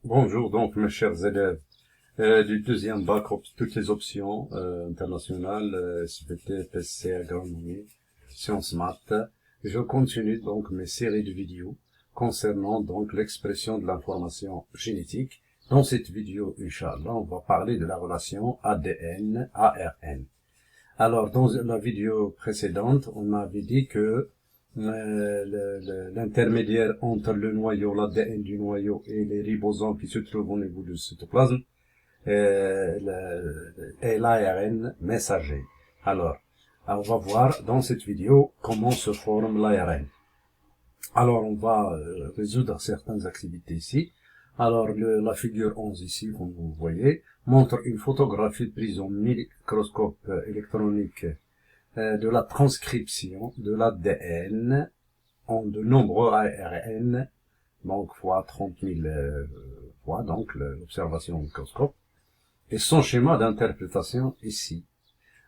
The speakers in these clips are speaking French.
Bonjour donc mes chers élèves du deuxième bac, toutes les options internationales, SVT, PC, agronomie, sciences maths. Je continue donc mes séries de vidéos concernant donc l'expression de l'information génétique. Dans cette vidéo, Inch'Allah, on va parler de la relation ADN-ARN. Alors, dans la vidéo précédente, on avait dit que l'intermédiaire entre le noyau, l'ADN du noyau et les ribosomes qui se trouvent au niveau du cytoplasme est l'ARN messager. Alors, on va voir dans cette vidéo comment se forme l'ARN. Alors, on va résoudre certaines activités ici. Alors, la figure 11 ici, comme vous voyez, montre une photographie prise au microscope électronique de la transcription de l'ADN en de nombreux ARN, donc fois 30 000 fois, donc l'observation au microscope, et son schéma d'interprétation ici.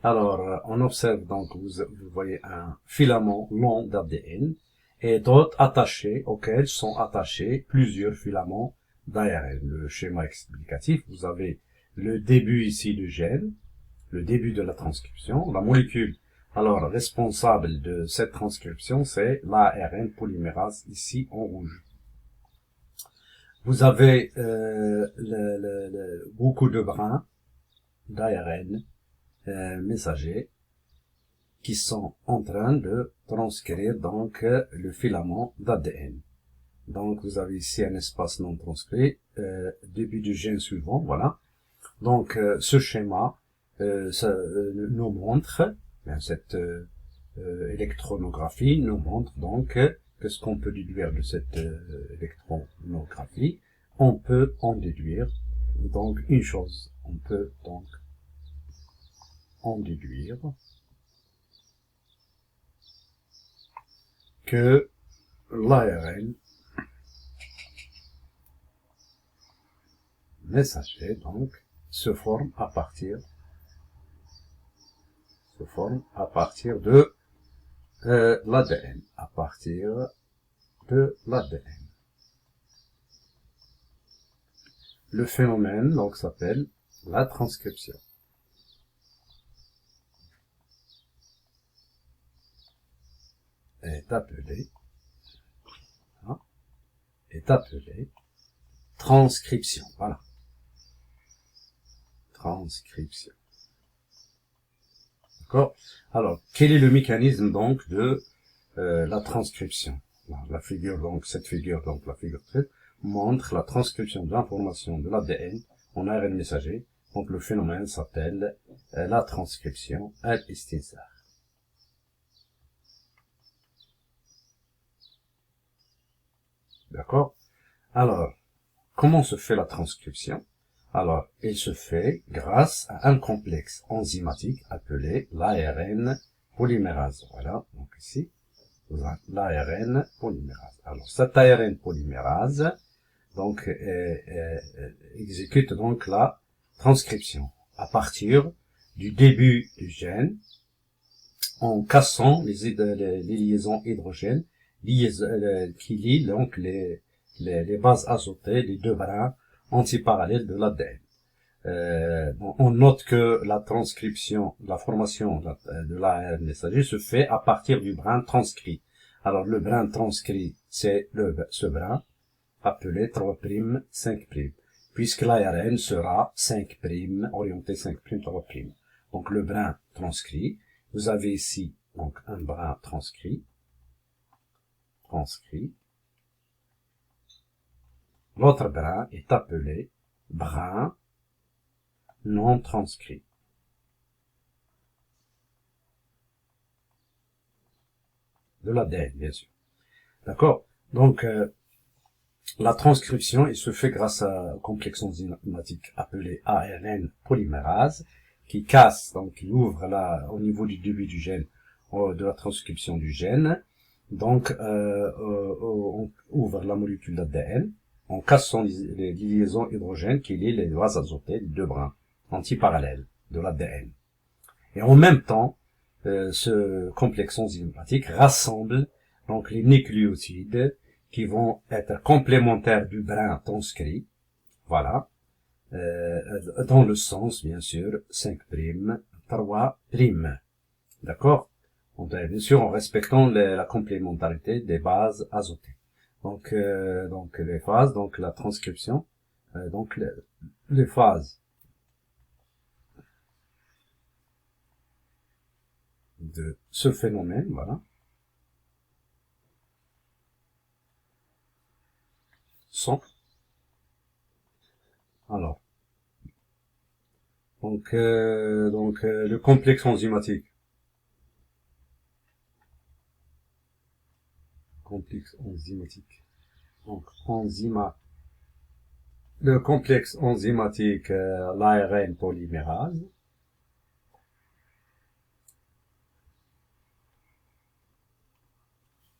Alors, on observe donc, vous voyez un filament long d'ADN, et d'autres attachés, auxquels sont attachés plusieurs filaments d'ARN. Le schéma explicatif, vous avez le début ici du gène, le début de la transcription, la molécule. Alors, responsable de cette transcription, c'est l'ARN polymérase, ici en rouge. Vous avez beaucoup de brins d'ARN messagers qui sont en train de transcrire donc le filament d'ADN. Donc, vous avez ici un espace non transcrit, début du gène suivant, voilà. Donc, ce schéma nous montre, cette électronographie nous montre donc qu'est-ce qu'on peut déduire de cette électronographie. On peut en déduire donc une chose. On peut donc en déduire que l'ARN messager donc se forme à partir de l'ADN, à partir de l'ADN. Le phénomène donc s'appelle la transcription. Est appelé transcription. Voilà. Transcription. D'accord? Alors, quel est le mécanisme donc de la transcription? La figure donc, cette figure donc, la figure 13, montre la transcription de l'information de l'ADN en ARN messager. Donc, le phénomène s'appelle la transcription al-istinsar. D'accord? Alors, comment se fait la transcription? Alors, il se fait grâce à un complexe enzymatique appelé l'ARN polymérase. Voilà, donc ici, vous avez l'ARN polymérase. Alors, cet ARN polymérase, donc, exécute donc la transcription à partir du début du gène, en cassant les liaisons hydrogènes qui lient donc les bases azotées, les deux brins antiparallèles de l'ADN. On note que la transcription, la formation de l'ARN messager se fait à partir du brin transcrit. Alors le brin transcrit, c'est ce brin appelé 3', 5', puisque l'ARN sera 5', orienté 5', 3'. Donc le brin transcrit, vous avez ici donc un brin transcrit. L'autre brin est appelé brin non transcrit. De l'ADN, bien sûr. D'accord? Donc, la transcription, il se fait grâce à un complexe enzymatique appelé ARN polymérase, qui casse, donc qui ouvre là, au niveau du début du gène, de la transcription du gène. Donc, on ouvre la molécule d'ADN, en cassant les liaisons hydrogènes qui lient les bases azotées, les deux brins antiparallèles de l'ADN. Et en même temps, ce complexe enzymatique rassemble donc les nucléotides qui vont être complémentaires du brin transcrit Voilà. Dans le sens, bien sûr, 5', 3'. D'accord? Bien sûr, en respectant la complémentarité des bases azotées. Donc les phases, donc la transcription, donc les phases de ce phénomène, voilà, sont, alors, le complexe enzymatique, donc le complexe enzymatique, l'ARN polymérase,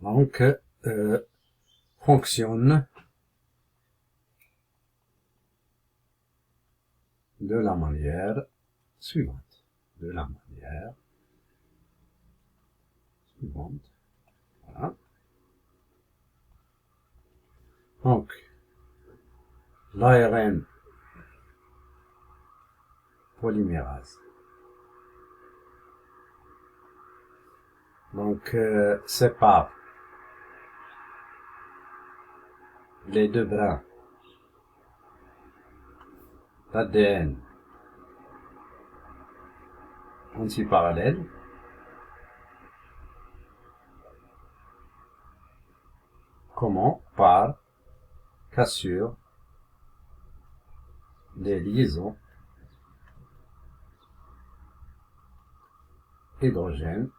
donc fonctionne de la manière suivante, voilà. Donc, l'ARN polymérase, donc sépare les deux brins d'ADN antiparallèles. Comment? Par cassure des liaisons hydrogène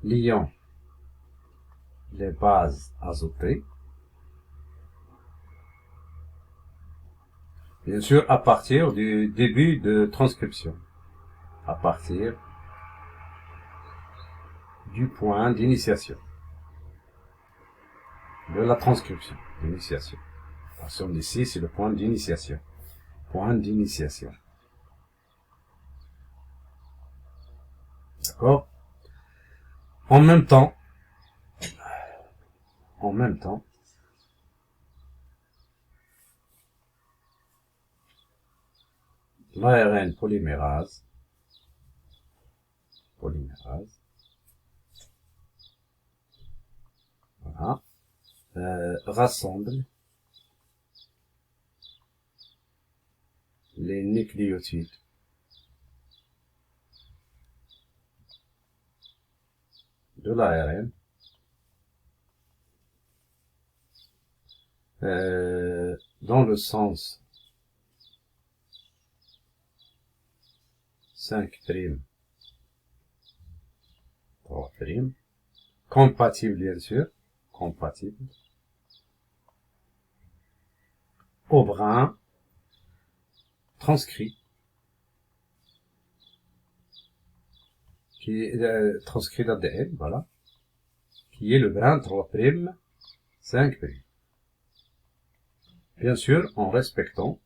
liant les bases azotées, bien sûr à partir du début de transcription, à partir du point d'initiation de la transcription, d'initiation. Attention, ici c'est le point d'initiation, d'accord? En même temps, l'ARN polymérase, voilà, rassemble les nucléotides de l'ARN dans le sens 5', 3', compatible bien sûr, au brin transcrit, qui est transcrit d'ADN, voilà, qui est le brin 3', 5'. Bien sûr, en respectant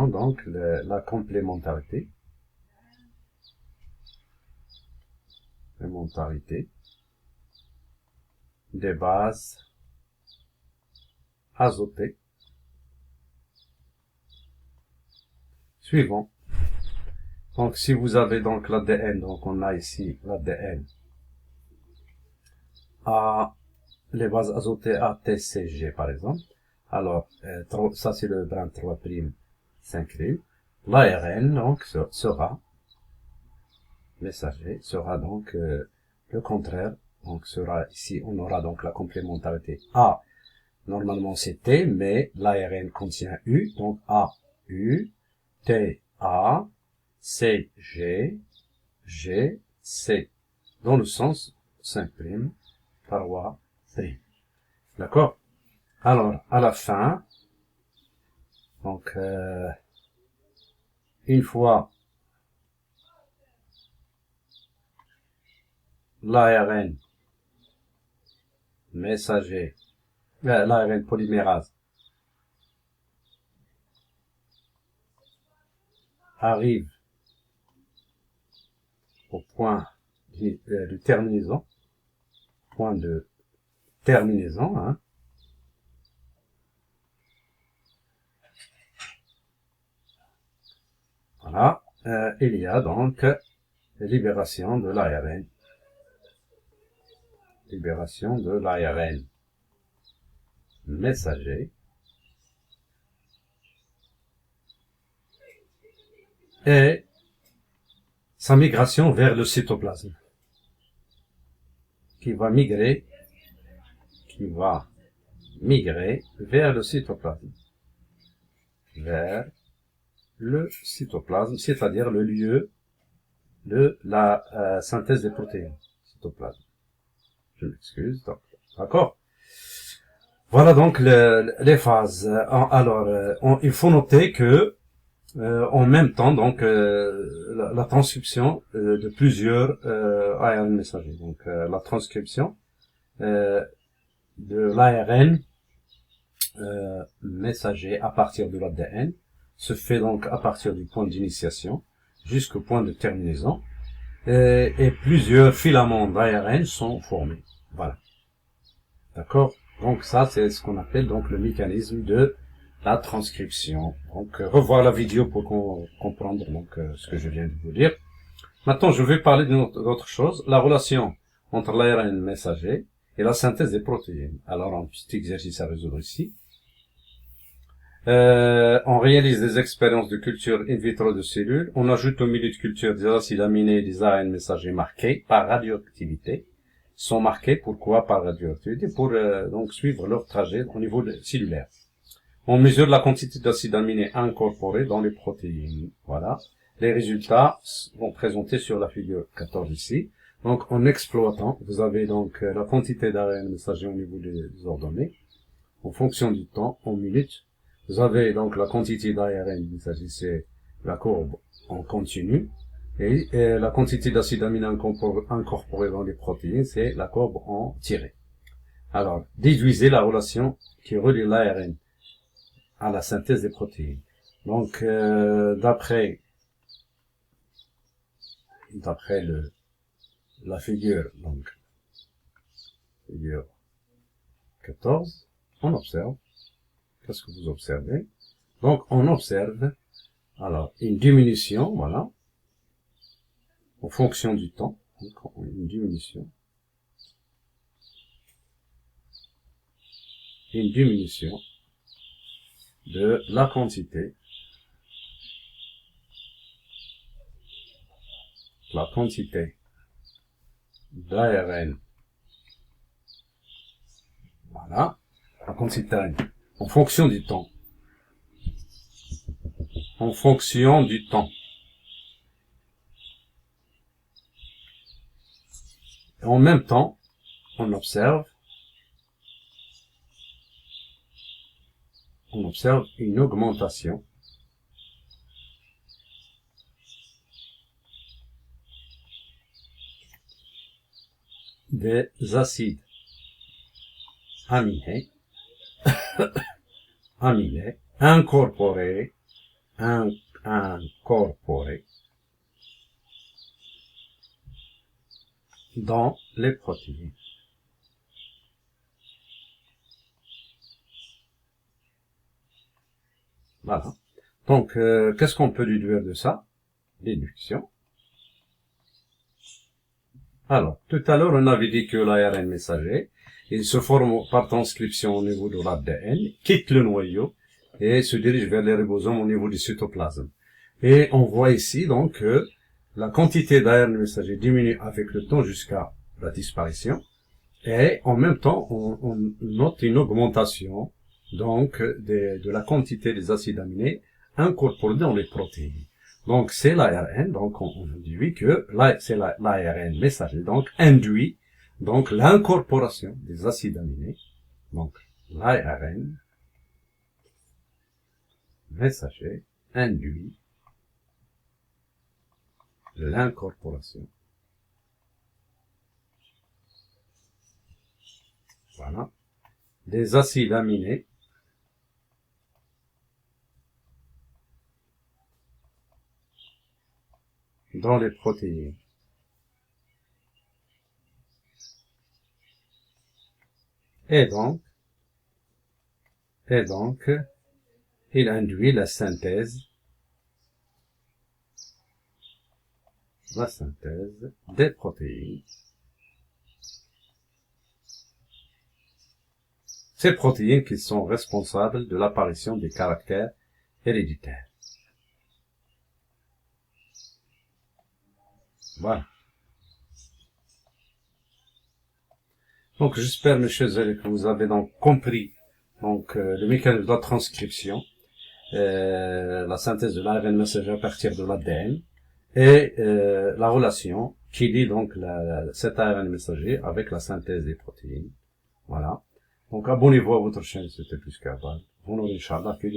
donc la complémentarité des bases azotées suivant. Donc, si vous avez donc l'ADN, donc on a ici l'ADN à les bases azotées ATCG par exemple. Alors, ça c'est le brin 3', 5'. L'ARN donc sera messager, sera donc le contraire. Donc sera ici, on aura donc la complémentarité A. Normalement c'est T, mais l'ARN contient U, donc A, U, T, A, C, G, G, C. Dans le sens 5', paroi, 3. D'accord? Alors, à la fin, donc, une fois l'ARN messager, l'ARN polymérase arrive au point de terminaison, point de terminaison, hein. Voilà, il y a donc libération de l'ARN. Libération de l'ARN messager et sa migration vers le cytoplasme qui va migrer vers le cytoplasme, c'est-à-dire le lieu de la synthèse des protéines. Cytoplasme. Je m'excuse. D'accord. Voilà donc les phases. Alors, il faut noter que en même temps, donc la transcription de plusieurs ARN messagers. Donc la transcription de l'ARN messager à partir de l'ADN se fait donc à partir du point d'initiation jusqu'au point de terminaison et plusieurs filaments d'ARN sont formés. Voilà. D'accord? Donc ça, c'est ce qu'on appelle donc le mécanisme de la transcription. Donc revoir la vidéo pour comprendre donc ce que je viens de vous dire. Maintenant, je vais parler d'autre chose, la relation entre l'ARN messager et la synthèse des protéines. Alors, un petit exercice à résoudre ici. On réalise des expériences de culture in vitro de cellules. On ajoute au milieu de culture des acides aminés et des ARN messagers marqués par radioactivité. Sont marqués, pourquoi par radioactivité? Pour donc suivre leur trajet au niveau cellulaire. On mesure la quantité d'acides aminés incorporés dans les protéines. Voilà. Les résultats sont présentés sur la figure 14 ici. Donc, en exploitant, vous avez donc la quantité d'ARN messager au niveau des ordonnées. En fonction du temps, en minutes, vous avez donc la quantité d'ARN messager, c'est la courbe en continu. Et la quantité d'acides aminés incorporés dans les protéines, c'est la courbe en tiré. Alors, déduisez la relation qui relie l'ARN à la synthèse des protéines. Donc, d'après la figure, donc, figure 14, on observe. Qu'est-ce que vous observez? Donc, on observe, alors, une diminution, voilà, en fonction du temps, donc, une diminution de la quantité d'ARN. Voilà, la quantité d'ARN. En fonction du temps. En fonction du temps. Et en même temps, on observe une augmentation des acides aminés, incorporés dans les protéines. Voilà. Donc, qu'est-ce qu'on peut déduire de ça? Déduction. Alors, tout à l'heure, on avait dit que l'ARN messager, il se forme par transcription au niveau de l'ADN, quitte le noyau et se dirige vers les ribosomes au niveau du cytoplasme. Et on voit ici donc que la quantité d'ARN messager diminue avec le temps jusqu'à la disparition. Et en même temps, on note une augmentation donc de la quantité des acides aminés incorporés dans les protéines. Donc c'est l'ARN, donc on dit que c'est l'ARN messager, donc induit donc l'incorporation des acides aminés. Donc l'ARN messager induit l'incorporation. Voilà. Des acides aminés dans les protéines. Et donc, il induit la synthèse des protéines. Ces protéines qui sont responsables de l'apparition des caractères héréditaires. Voilà. Donc, j'espère, mes chers élèves, que vous avez donc compris le mécanisme de la transcription, la synthèse de l'ARN messager à partir de l'ADN et la relation qui lie donc cet ARN messager avec la synthèse des protéines. Voilà. Donc, abonnez-vous à votre chaîne, c'était plus qu'à Bonjour, Inch'Allah, que